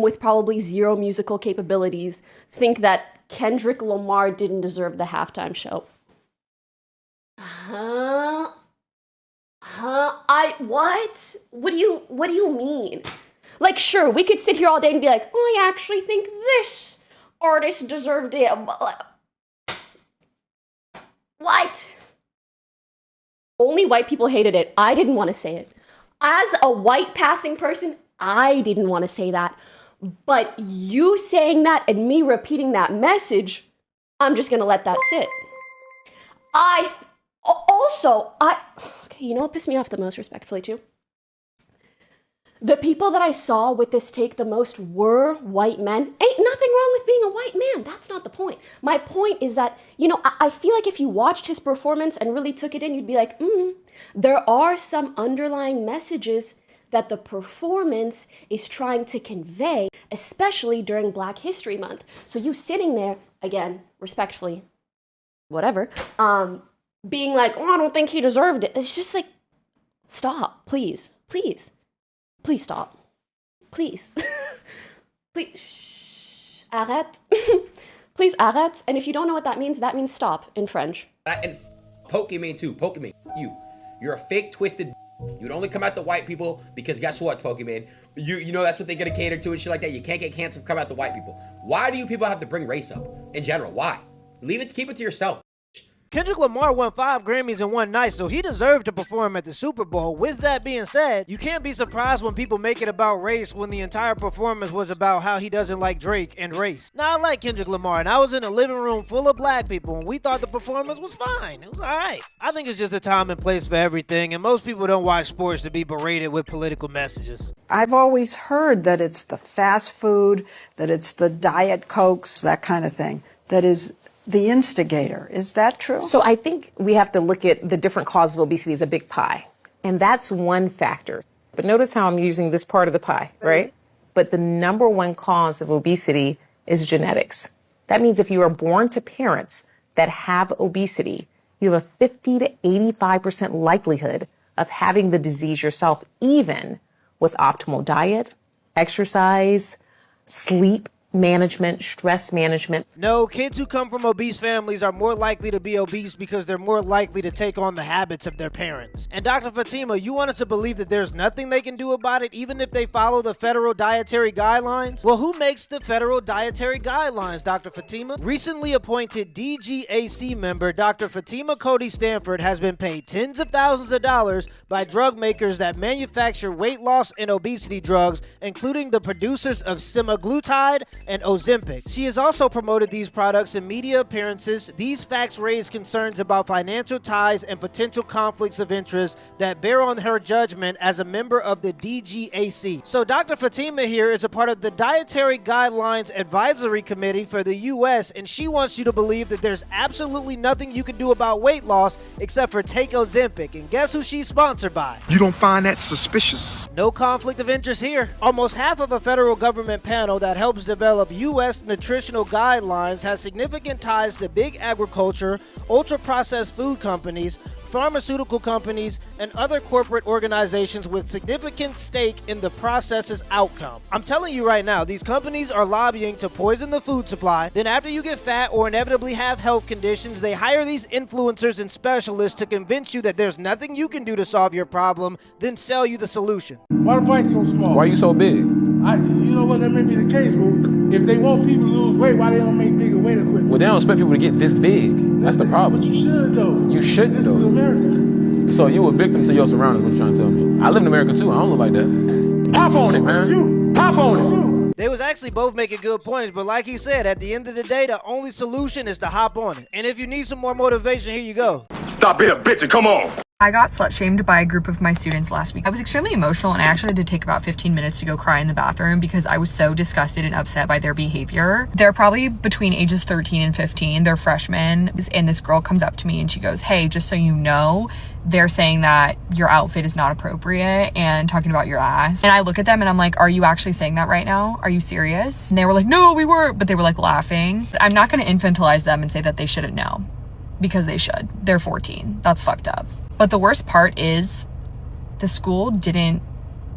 with probably zero musical capabilities think that Kendrick Lamar didn't deserve the halftime show. What? What do you mean? Like, sure, we could sit here all day and be like, oh, I actually think this artist deserved it. What? Only white people hated it. I didn't want to say it. As a white passing person, I didn't want to say that. But you saying that and me repeating that message, I'm just going to let that sit. Okay, you know what pissed me off the most, respectfully, too? The people that I saw with this take the most were white men. Ain't nothing wrong with being a white man. That's not the point. My point is that, I feel like if you watched his performance and really took it in, you'd be like, there are some underlying messages that the performance is trying to convey, especially during Black History Month. So you sitting there, again, respectfully, whatever, being like, oh, I don't think he deserved it. It's just like, stop, please, please. Please stop. Please. Please. Shh. Arrête. Please arrête. And if you don't know what that means stop in French. And Pokimane too. Pokimane. You're a fake twisted. You'd only come at the white people because guess what, Pokimane? You know that's what they're gonna cater to and shit like that. You can't get canceled, come at the white people. Why do you people have to bring race up in general? Why? Keep it to yourself. Kendrick Lamar won 5 Grammys in one night, so he deserved to perform at the Super Bowl. With that being said, you can't be surprised when people make it about race when the entire performance was about how he doesn't like Drake and race. Now, I like Kendrick Lamar, and I was in a living room full of black people, and we thought the performance was fine. It was alright. I think it's just a time and place for everything, and most people don't watch sports to be berated with political messages. I've always heard that it's the fast food, that it's the Diet Cokes, that kind of thing, that is the instigator. Is that true? So I think we have to look at the different causes of obesity as a big pie. And that's one factor. But notice how I'm using this part of the pie, right? But the number one cause of obesity is genetics. That means if you are born to parents that have obesity, you have a 50 to 85% likelihood of having the disease yourself, even with optimal diet, exercise, sleep management, stress management. No, kids who come from obese families are more likely to be obese because they're more likely to take on the habits of their parents. And Dr. Fatima, you want us to believe that there's nothing they can do about it even if they follow the federal dietary guidelines? Well, who makes the federal dietary guidelines, Dr. Fatima? Recently appointed DGAC member Dr. Fatima Cody Stanford has been paid tens of thousands of dollars by drug makers that manufacture weight loss and obesity drugs, including the producers of semaglutide and Ozempic. She has also promoted these products in media appearances. These facts raise concerns about financial ties and potential conflicts of interest that bear on her judgment as a member of the DGAC. So Dr. Fatima here is a part of the Dietary Guidelines Advisory Committee for the US, and she wants you to believe that there's absolutely nothing you can do about weight loss except for take Ozempic. And guess who she's sponsored by? You don't find that suspicious? No conflict of interest here. Almost half of a federal government panel that helps develop U.S. nutritional guidelines has significant ties to big agriculture, ultra-processed food companies, pharmaceutical companies, and other corporate organizations with significant stake in the process's outcome. I'm telling you right now, these companies are lobbying to poison the food supply. Then after you get fat or inevitably have health conditions, they hire these influencers and specialists to convince you that there's nothing you can do to solve your problem, then sell you the solution. Why the bike so small? Why are you so big? You know what, that may be the case, but if they want people to lose weight, why they don't make bigger weight equipment? Well, they don't expect people to get this big. That's the problem. But you should, though. You shouldn't, This though. is America. So you a victim to your surroundings, what you trying to tell me? I live in America, too. I don't look like that. Hop on it, man. Hop on it. They was actually both making good points, but like he said, at the end of the day, the only solution is to hop on it. And if you need some more motivation, here you go. Stop being a bitch and come on. I got slut-shamed by a group of my students last week. I was extremely emotional and I actually had to take about 15 minutes to go cry in the bathroom because I was so disgusted and upset by their behavior. They're probably between ages 13 and 15. They're freshmen, and this girl comes up to me and she goes, "Hey, just so you know, they're saying that your outfit is not appropriate and talking about your ass." And I look at them and I'm like, "Are you actually saying that right now? Are you serious?" And they were like, "No, we weren't," but they were like laughing. I'm not going to infantilize them and say that they shouldn't know, because they should. They're 14. That's fucked up. But the worst part is the school didn't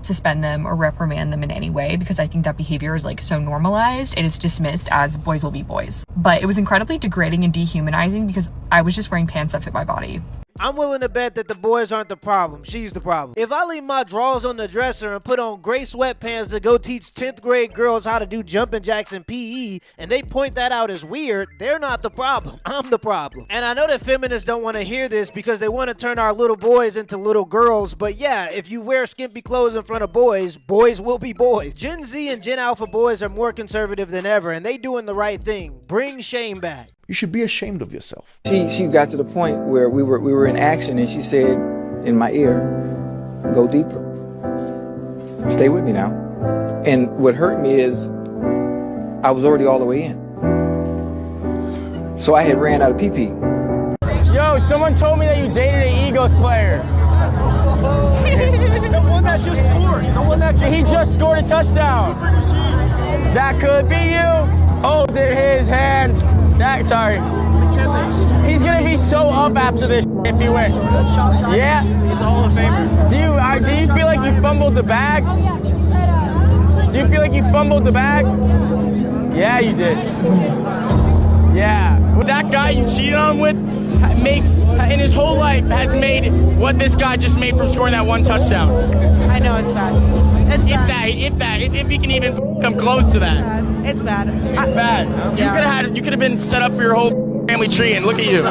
suspend them or reprimand them in any way because I think that behavior is like so normalized and it's dismissed as boys will be boys. But it was incredibly degrading and dehumanizing because I was just wearing pants that fit my body. I'm willing to bet that the boys aren't the problem. She's the problem. If I leave my drawers on the dresser and put on gray sweatpants to go teach 10th grade girls how to do jumping jacks in PE, and they point that out as weird, they're not the problem. I'm the problem. And I know that feminists don't want to hear this because they want to turn our little boys into little girls, but yeah, if you wear skimpy clothes in front of boys, boys will be boys. Gen Z and Gen Alpha boys are more conservative than ever, and they doing the right thing. Bring shame back. You should be ashamed of yourself. She got to the point where we were in action, and she said in my ear, "Go deeper. Stay with me now." And what hurt me is I was already all the way in. So I had ran out of pee-pee. Yo, someone told me that you dated an Eagles player. The one that just scored. He just scored a touchdown. That could be you. Oh, his hand. Sorry. He's gonna be so up after this if he wins. Yeah. He's a Hall of Famer. Do you feel like you fumbled the bag? Do you feel like you fumbled the bag? Yeah, you did. Yeah. That guy you cheated on with makes, in his whole life, has made what this guy just made from scoring that one touchdown. I know, it's bad. If he can even come close to that. It's bad. It's bad. Yeah. You could have been set up for your whole family tree, and look at you.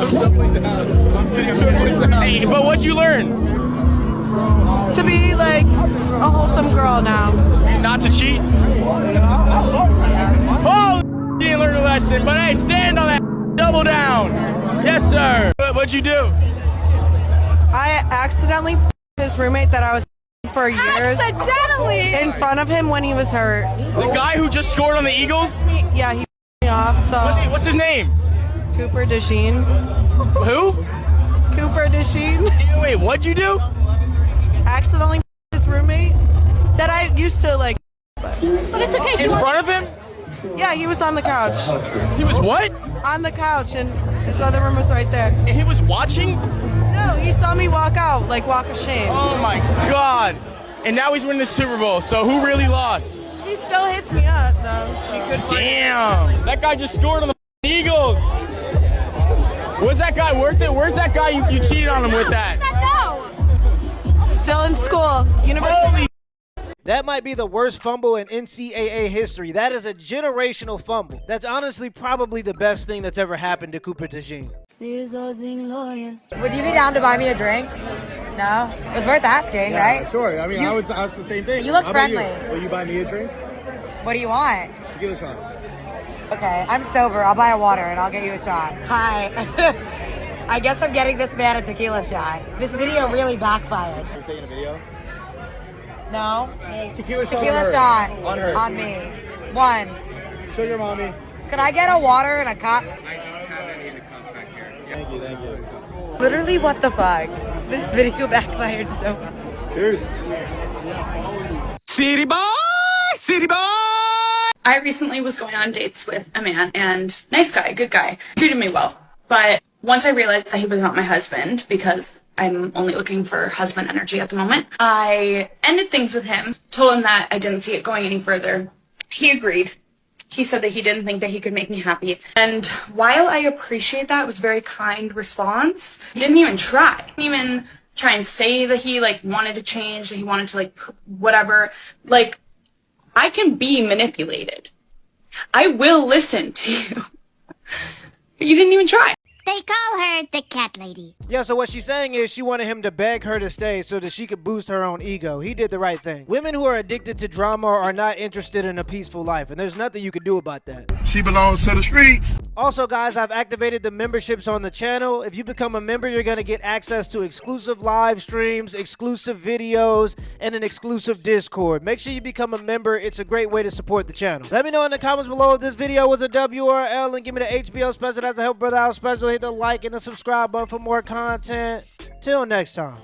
Hey, but what'd you learn? To be like a wholesome girl now. Not to cheat? Oh, you didn't learn a lesson, but hey, stand on that. Double down. Yes, sir. What'd you do? I accidentally his roommate that I was for years. Accidentally! In front of him when he was hurt. The guy who just scored on the Eagles? Yeah, he me off, so. What's his name? Cooper DeSheen. Who? Cooper DeSheen. Wait, what'd you do? Accidentally his roommate that I used to like. But it's okay. In front of him? Yeah, he was on the couch. He was what? On the couch, and his other room was right there. And he was watching? No, he saw me walk out, like walk of shame. Oh my God. And now he's winning the Super Bowl, so who really lost? He still hits me up, though. Damn. That guy just scored on the Eagles. Was that guy worth it? Where's that guy you cheated on him with that? No. Still in school. University. Holy. That might be the worst fumble in NCAA history. That is a generational fumble. That's honestly probably the best thing that's ever happened to Cooper DeJean. Would you be down to buy me a drink? No? It was worth asking, right? Sure. I mean, I would ask the same thing. You look How about friendly. you? Will you buy me a drink? What do you want? Tequila shot. Okay, I'm sober. I'll buy a water and I'll get you a shot. Hi. I guess I'm getting this man a tequila shot. This video really backfired. You're taking a video? No. Tequila shot on her. On me. One. Show your mommy. Could I get a water and a cup? Thank you. Literally, what the fuck? This video backfired so much. Cheers. City boy! City boy! I recently was going on dates with a man, and nice guy, good guy, treated me well. But once I realized that he was not my husband, because I'm only looking for husband energy at the moment, I ended things with him, told him that I didn't see it going any further. He agreed. He said that he didn't think that he could make me happy. And while I appreciate that, it was a very kind response, he didn't even try. He didn't even try and say that he, wanted to change, that he wanted to, whatever. I can be manipulated. I will listen to you. But you didn't even try. They call her the cat lady. Yeah, so what she's saying is she wanted him to beg her to stay so that she could boost her own ego. He did the right thing. Women who are addicted to drama are not interested in a peaceful life, and there's nothing you can do about that. She belongs to the streets. Also, guys, I've activated the memberships on the channel. If you become a member, you're going to get access to exclusive live streams, exclusive videos, and an exclusive Discord. Make sure you become a member. It's a great way to support the channel. Let me know in the comments below if this video was a W or a L, and give me the HBO special. That's a Help Brother Out special. Hit the like and the subscribe button for more content. Till next time.